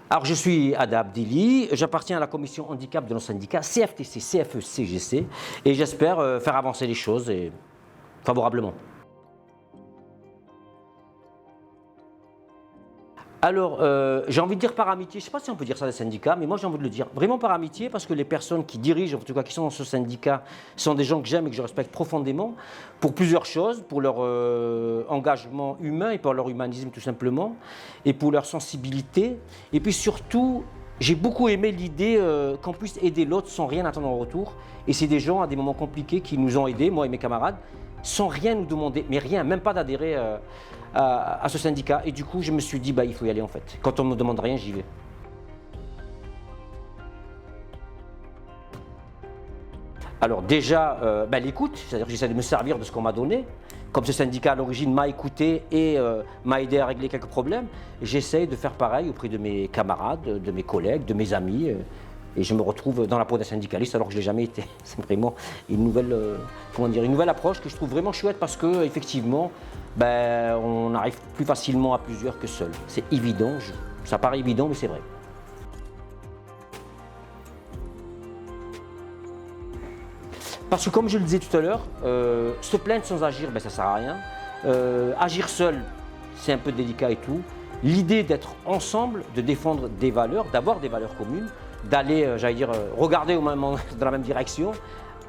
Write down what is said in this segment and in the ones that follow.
Alors, je suis Ada Abdelli, j'appartiens à la commission handicap de nos syndicats CFTC, CFE, CGC, et j'espère faire avancer les choses favorablement. Alors, j'ai envie de dire par amitié, je ne sais pas si on peut dire ça des syndicats, mais moi j'ai envie de le dire. Vraiment par amitié, parce que les personnes qui dirigent, en tout cas qui sont dans ce syndicat, sont des gens que j'aime et que je respecte profondément, pour plusieurs choses, pour leur engagement humain et pour leur humanisme tout simplement, et pour leur sensibilité. Et puis surtout, j'ai beaucoup aimé l'idée qu'on puisse aider l'autre sans rien attendre en retour. Et c'est des gens à des moments compliqués qui nous ont aidés, moi et mes camarades, sans rien nous demander, mais rien, même pas d'adhérer à ce syndicat. Et du coup, je me suis dit, bah, il faut y aller en fait. Quand on ne me demande rien, j'y vais. Alors déjà, l'écoute, c'est-à-dire que j'essaie de me servir de ce qu'on m'a donné. Comme ce syndicat à l'origine m'a écouté et m'a aidé à régler quelques problèmes, j'essaie de faire pareil auprès de mes camarades, de mes collègues, de mes amis. Et je me retrouve dans la peau d'un syndicaliste alors que je ne l'ai jamais été. C'est vraiment une nouvelle, une nouvelle approche que je trouve vraiment chouette parce qu'effectivement, on arrive plus facilement à plusieurs que seul. C'est évident, ça paraît évident, mais c'est vrai. Parce que comme je le disais tout à l'heure, se plaindre sans agir, ça ne sert à rien. Agir seul, c'est un peu délicat et tout. L'idée d'être ensemble, de défendre des valeurs, d'avoir des valeurs communes, d'aller, regarder dans la même direction,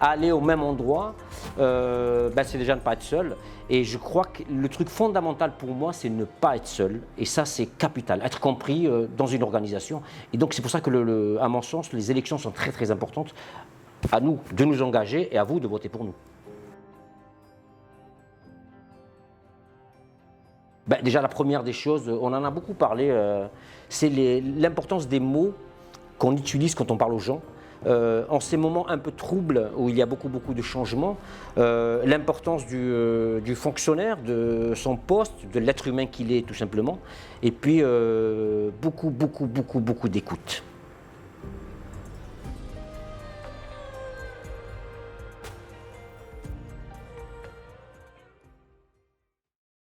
aller au même endroit, c'est déjà ne pas être seul. Et je crois que le truc fondamental pour moi, c'est ne pas être seul. Et ça, c'est capital, être compris dans une organisation. Et donc, c'est pour ça que, à mon sens, les élections sont très, très importantes. À nous de nous engager et à vous de voter pour nous. Déjà, la première des choses, on en a beaucoup parlé, c'est l'importance des mots qu'on utilise quand on parle aux gens. En ces moments un peu troubles où il y a beaucoup de changements, l'importance du fonctionnaire, de son poste, de l'être humain qu'il est tout simplement, et puis beaucoup d'écoute.